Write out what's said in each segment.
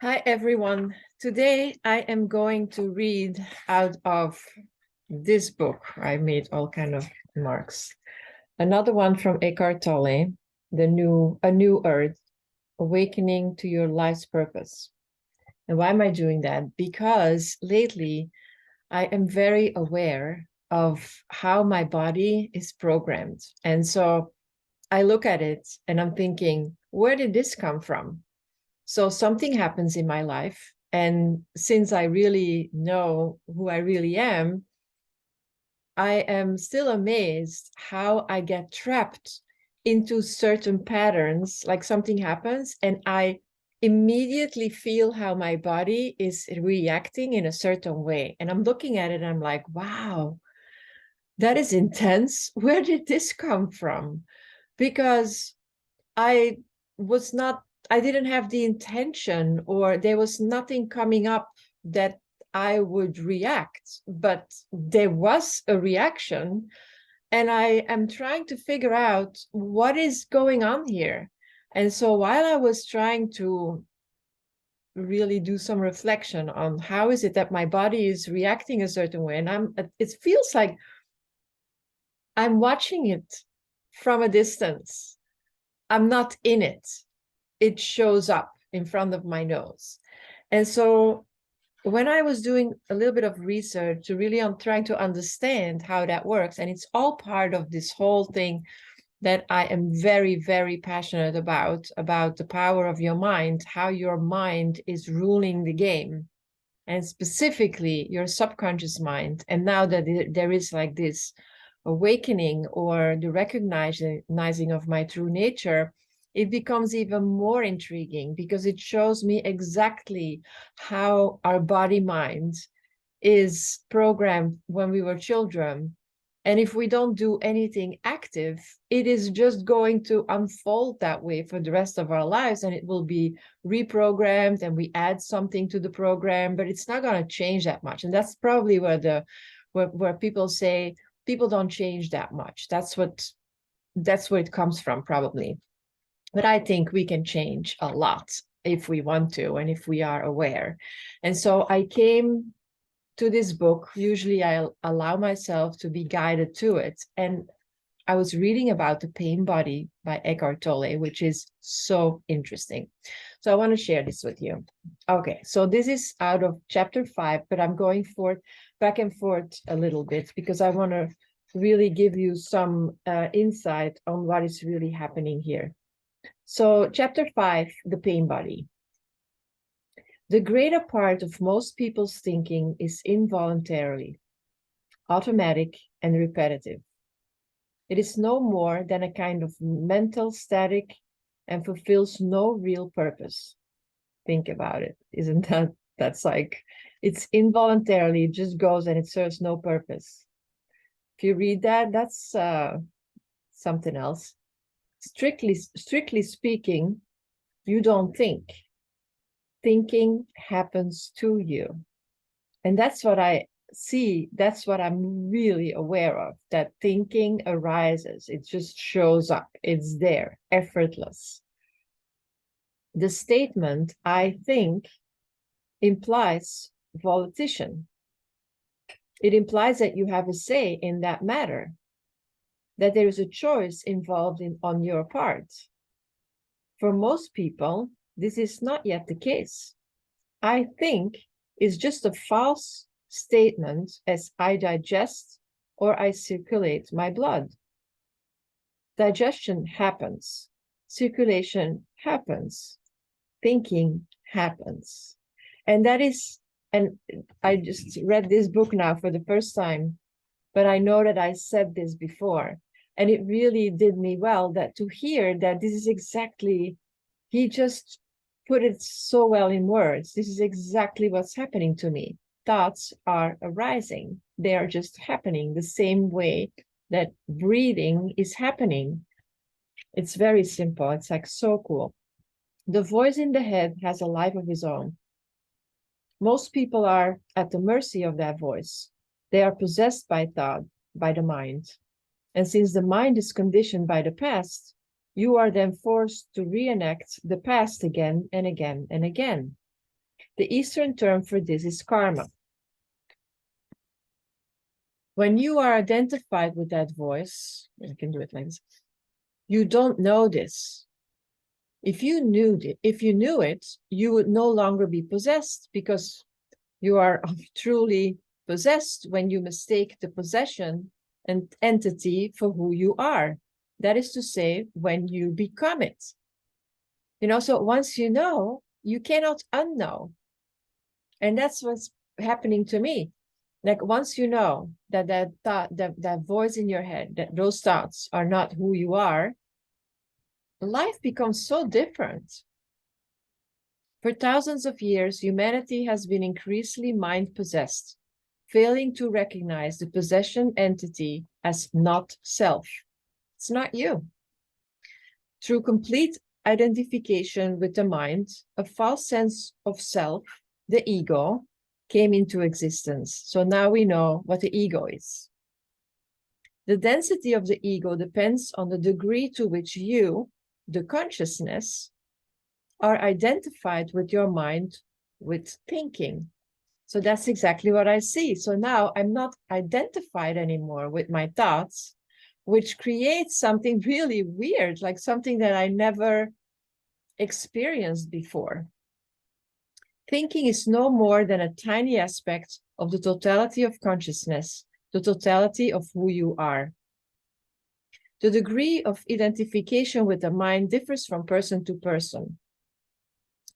Hi, everyone. Today I am going to read out of this book. I made all kind of marks. Another one from Eckhart Tolle, A New Earth, Awakening to Your Life's Purpose. And why am I doing that? Because lately I am very aware of how my body is programmed. And so I look at it and I'm thinking, where did this come from? So something happens in my life. And since I really know who I really am, I am still amazed how I get trapped into certain patterns. Like something happens and I immediately feel how my body is reacting in a certain way. And I'm looking at it and I'm like, wow, that is intense. Where did this come from? Because I was not, I didn't have the intention, or there was nothing coming up that I would react, but there was a reaction. And I am trying to figure out what is going on here. And so while I was trying to really do some reflection on how is it that my body is reacting a certain way, and it feels like I'm watching it from a distance. I'm not in it. It shows up in front of my nose. And so when I was doing a little bit of research to really on trying to understand how that works, and it's all part of this whole thing that I am very, very passionate about the power of your mind, how your mind is ruling the game, and specifically your subconscious mind. And now that there is like this awakening or the recognizing of my true nature, it becomes even more intriguing because it shows me exactly how our body mind is programmed when we were children. And if we don't do anything active, it is just going to unfold that way for the rest of our lives, and it will be reprogrammed and we add something to the program, but it's not going to change that much. And that's probably where people say people don't change that much. That's where it comes from, probably. But I think we can change a lot if we want to and if we are aware. And so I came to this book. Usually I'll allow myself to be guided to it. And I was reading about the pain body by Eckhart Tolle, which is so interesting. So I want to share this with you. Okay, so this is out of chapter 5, but I'm going back and forth a little bit because I want to really give you some insight on what is really happening here. So chapter 5, the pain body. The greater part of most people's thinking is involuntarily, automatic, and repetitive. It is no more than a kind of mental static and fulfills no real purpose. Think about it. Isn't that's like, it's involuntarily, it just goes and it serves no purpose. If you read that, that's something else. Strictly speaking, you don't think. Thinking happens to you. And that's what I see. That's what I'm really aware of, that thinking arises. It just shows up. It's there, effortless. The statement, I think, implies volition. It implies that you have a say in that matter, that there is a choice involved on your part. For most people, this is not yet the case. I think is just a false statement as I digest or I circulate my blood. Digestion happens, circulation happens, thinking happens. And that is, and I just read this book now for the first time, but I know that I said this before, and it really did me well that to hear that this is exactly, he just put it so well in words. This is exactly what's happening to me. Thoughts are arising. They are just happening the same way that breathing is happening. It's very simple. It's like so cool. The voice in the head has a life of its own. Most people are at the mercy of that voice. They are possessed by thought, by the mind. And since the mind is conditioned by the past, you are then forced to reenact the past again and again and again. The Eastern term for this is karma. When you are identified with that voice, I can do it like this, you don't know this. If you knew it, you would no longer be possessed, because you are truly possessed when you mistake the possession and entity for who you are. That is to say, when you become it. So once you know, you cannot unknow. And that's what's happening to me. Like, once you know that thought, that voice in your head, that those thoughts are not who you are, life becomes so different. For thousands of years, humanity has been increasingly mind-possessed, failing to recognize the possession entity as not self. It's not you. Through complete identification with the mind, a false sense of self, the ego, came into existence. So now we know what the ego is. The density of the ego depends on the degree to which you, the consciousness, are identified with your mind, with thinking. So that's exactly what I see. So now I'm not identified anymore with my thoughts, which creates something really weird, like something that I never experienced before. Thinking is no more than a tiny aspect of the totality of consciousness, the totality of who you are. The degree of identification with the mind differs from person to person.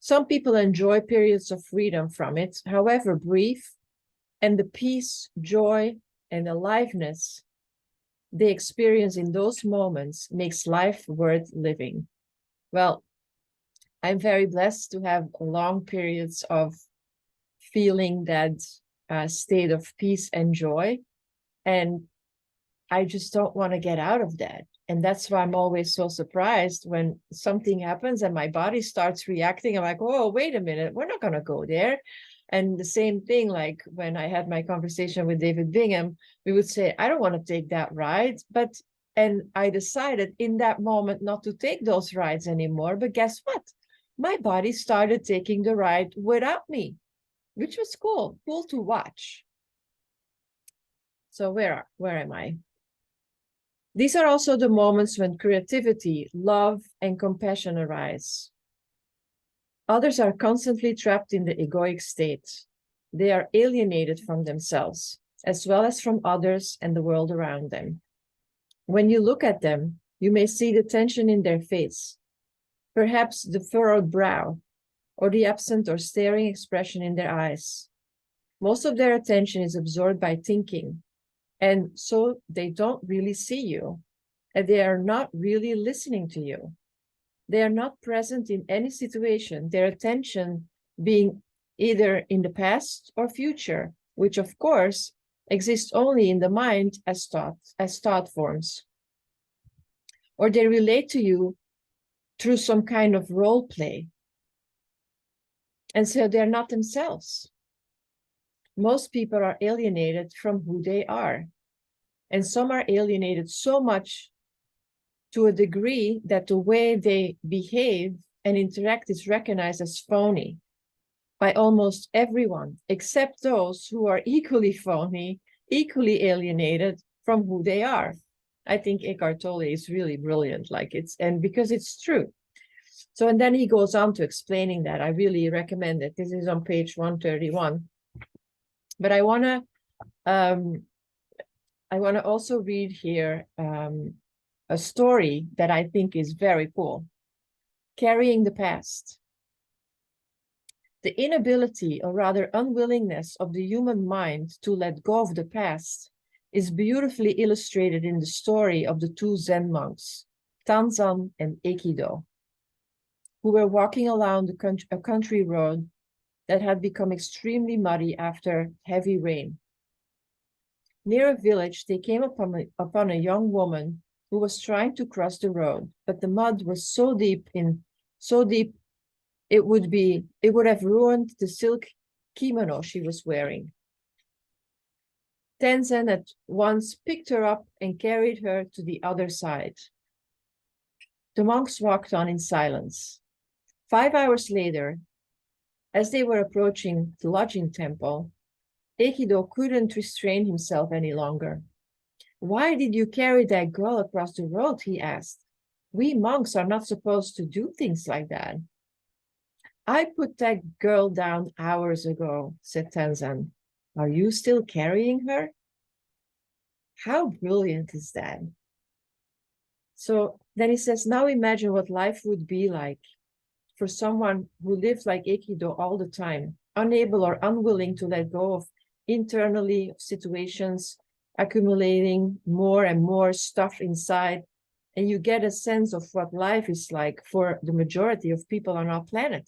Some people enjoy periods of freedom from it, however brief, and the peace, joy, and aliveness they experience in those moments makes life worth living. Well, I'm very blessed to have long periods of feeling that state of peace and joy. And I just don't want to get out of that. And that's why I'm always so surprised when something happens and my body starts reacting. I'm like, oh, wait a minute, we're not going to go there. And the same thing, like when I had my conversation with David Bingham, we would say, I don't want to take that ride. And I decided in that moment not to take those rides anymore. But guess what? My body started taking the ride without me, which was cool to watch. So where am I? These are also the moments when creativity, love, and compassion arise. Others are constantly trapped in the egoic state. They are alienated from themselves, as well as from others and the world around them. When you look at them, you may see the tension in their face, perhaps the furrowed brow, or the absent or staring expression in their eyes. Most of their attention is absorbed by thinking, and so they don't really see you, and they are not really listening to you. They are not present in any situation, their attention being either in the past or future, which of course exists only in the mind as thought forms. Or they relate to you through some kind of role play. And so they're not themselves. Most people are alienated from who they are. And some are alienated so much to a degree that the way they behave and interact is recognized as phony by almost everyone, except those who are equally phony, equally alienated from who they are. I think Eckhart Tolle is really brilliant, and because it's true. So, and then he goes on to explaining that. I really recommend it. This is on page 131. But I want to also read here a story that I think is very cool. Carrying the past. The inability, or rather unwillingness, of the human mind to let go of the past is beautifully illustrated in the story of the two Zen monks, Tanzan and Ekido, who were walking along a country road that had become extremely muddy after heavy rain. Near a village, they came upon a young woman who was trying to cross the road, but the mud was so deep it would have ruined the silk kimono she was wearing. Tenzin at once picked her up and carried her to the other side. The monks walked on in silence. 5 hours later, As they were approaching the lodging temple, Eikido couldn't restrain himself any longer. "Why did you carry that girl across the road?" he asked. "We monks are not supposed to do things like that." "I put that girl down hours ago," said Tenzan. "Are you still carrying her?" How brilliant is that? So then he says, now imagine what life would be like for someone who lives like Aikido all the time, unable or unwilling to let go of internally situations, accumulating more and more stuff inside. And you get a sense of what life is like for the majority of people on our planet.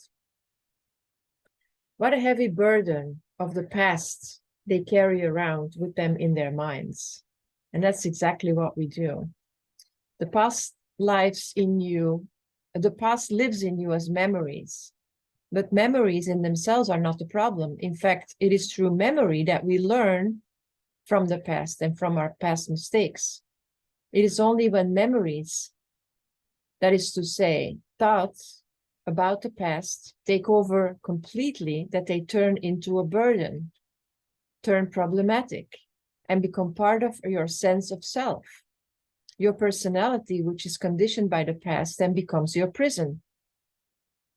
What a heavy burden of the past they carry around with them in their minds. And that's exactly what we do. The past lives in you, the past lives in you as memories, but memories in themselves are not the problem. In fact, it is through memory that we learn from the past and from our past mistakes. It is only when memories, that is to say, thoughts about the past, take over completely that they turn into a burden, turn problematic, and become part of your sense of self. Your personality, which is conditioned by the past, then becomes your prison.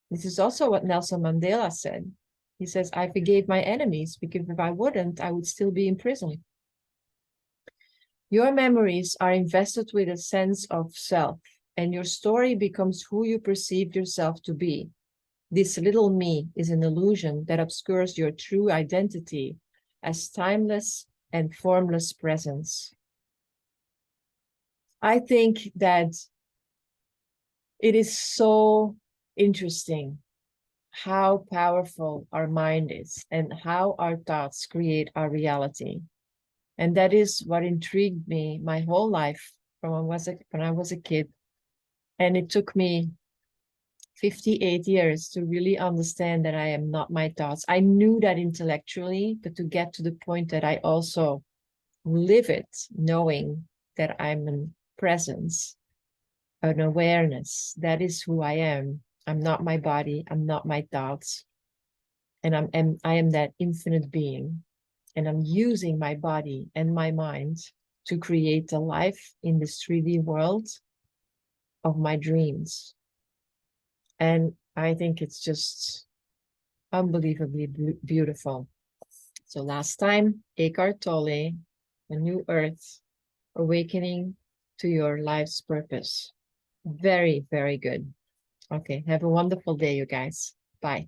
This is also what Nelson Mandela said. He says, "I forgave my enemies because if I wouldn't, I would still be in prison." Your memories are invested with a sense of self, and your story becomes who you perceived yourself to be. This little me is an illusion that obscures your true identity as timeless and formless presence. I think that it is so interesting how powerful our mind is and how our thoughts create our reality. And that is what intrigued me my whole life from when I was a kid. And it took me 58 years to really understand that I am not my thoughts. I knew that intellectually, but to get to the point that I also live it, knowing that I'm in presence, an awareness, that is who I am. I'm not my body, I'm not my thoughts, and I am that infinite being, and I'm using my body and my mind to create a life in this 3D world of my dreams. And I think it's just unbelievably beautiful. So last time, Eckhart Tolle, A New Earth, Awakening to Your Life's Purpose. Very, very good. Okay, have a wonderful day, you guys. Bye.